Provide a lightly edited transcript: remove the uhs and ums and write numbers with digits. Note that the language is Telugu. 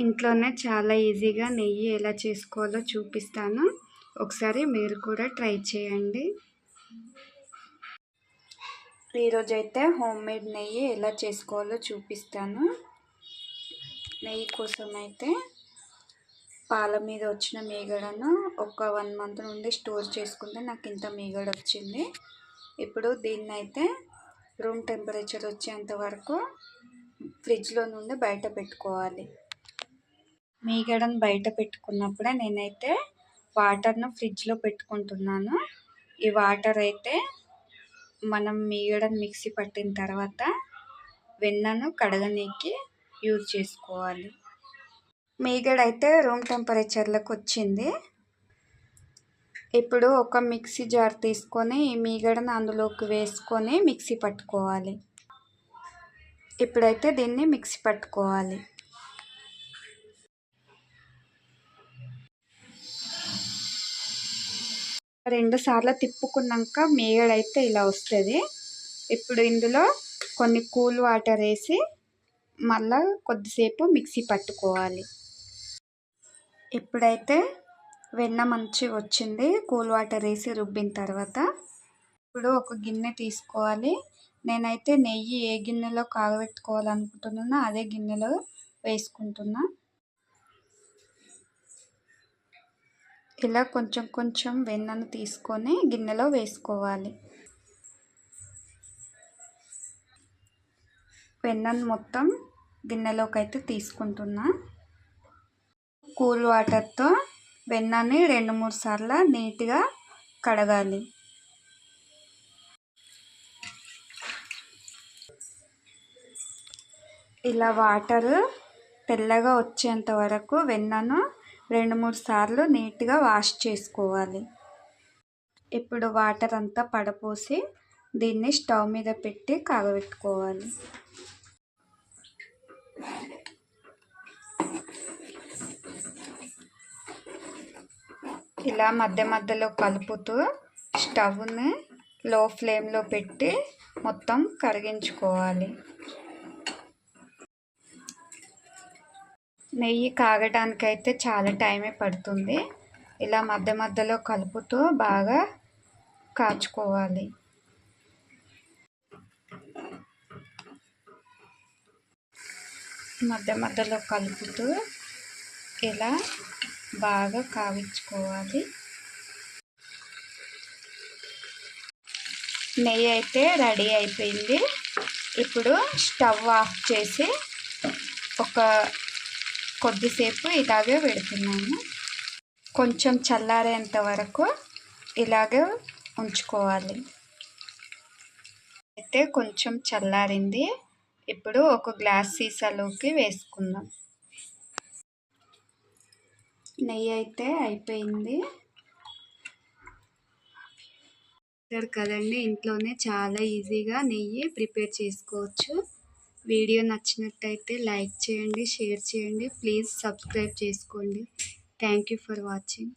ఇంట్లోనే చాలా ఈజీగా నెయ్యి ఎలా చేసుకోవాలో చూపిస్తాను. ఒకసారి మీరు కూడా ట్రై చేయండి. ఈరోజైతే హోమ్ మేడ్ నెయ్యి ఎలా చేసుకోవాలో చూపిస్తాను. నెయ్యి కోసం అయితే పాల మీద వచ్చిన మీగడను ఒక 1 మంత్ నుండి స్టోర్ చేసుకుంటే నాకు ఇంత మీగడ వచ్చింది. ఇప్పుడు దీన్ని అయితే రూమ్ టెంపరేచర్ వచ్చేంత వరకు ఫ్రిడ్జ్లో నుండి బయట పెట్టుకోవాలి. మీగడను బయట పెట్టుకున్నప్పుడే నేనైతే వాటర్ను ఫ్రిడ్జ్లో పెట్టుకుంటున్నాను. ఈ వాటర్ అయితే మనం మీగడను మిక్సీ పట్టిన తర్వాత వెన్నను కడగనీకి యూజ్ చేసుకోవాలి. మీగడ అయితే రూమ్ టెంపరేచర్లోకి వచ్చింది. ఇప్పుడు ఒక మిక్సీ జార్ తీసుకొని ఈ మీగడను అందులోకి వేసుకొని మిక్సీ పట్టుకోవాలి. ఇప్పుడైతే దీన్ని మిక్సీ పట్టుకోవాలి. రెండు సార్లు తిప్పుకున్నాక మీగడైతే ఇలా వస్తుంది. ఇప్పుడు ఇందులో కొన్ని కూల్ వాటర్ వేసి మళ్ళా కొద్దిసేపు మిక్సీ పట్టుకోవాలి. ఇప్పుడైతే వెన్న మంచిగా వచ్చింది కూల్ వాటర్ వేసి రుబ్బిన తర్వాత. ఇప్పుడు ఒక గిన్నె తీసుకోవాలి. నేనైతే నెయ్యి ఏ గిన్నెలో కాగబెట్టుకోవాలనుకుంటున్నానో అదే గిన్నెలో వేసుకుంటున్నా. ఇలా కొంచెం కొంచెం వెన్నను తీసుకొని గిన్నెలో వేసుకోవాలి. వెన్నను మొత్తం గిన్నెలోకి అయితే తీసుకుంటున్నా. కూల్ వాటర్తో వెన్నని 2-3 సార్లు నీట్గా కడగాలి. ఇలా వాటర్ తెల్లగా వచ్చేంత వరకు వెన్నను 2-3 సార్లు నీట్గా వాష్ చేసుకోవాలి. ఇప్పుడు వాటర్ అంతా పడపోసి దీన్ని స్టవ్ మీద పెట్టి కాగబెట్టుకోవాలి. ఇలా మధ్య మధ్యలో కలుపుతూ స్టవ్ని లో ఫ్లేమ్లో పెట్టి మొత్తం కరిగించుకోవాలి. నెయ్యి కాగడానికైతే చాలా టైమే పడుతుంది. ఇలా మధ్య మధ్యలో కలుపుతూ బాగా కాచుకోవాలి. మధ్య మధ్యలో కలుపుతూ ఇలా బాగా కావించుకోవాలి. నెయ్యి అయితే రెడీ అయిపోయింది. ఇప్పుడు స్టవ్ ఆఫ్ చేసి ఒక కొద్దిసేపు ఇలాగే పెడుతున్నాను. కొంచెం చల్లారేంత వరకు ఇలాగే ఉంచుకోవాలి. అయితే కొంచెం చల్లారింది. ఇప్పుడు ఒక గ్లాస్ సీసాలోకి వేసుకుందాం. నెయ్యి అయితే అయిపోయింది కదండి. ఇంట్లోనే చాలా ఈజీగా నెయ్యి ప్రిపేర్ చేసుకోవచ్చు. వీడియో నచ్చినట్టయితే లైక్ చేయండి, షేర్ చేయండి, ప్లీజ్ సబ్స్క్రైబ్ చేసుకోండి. Thank you for watching.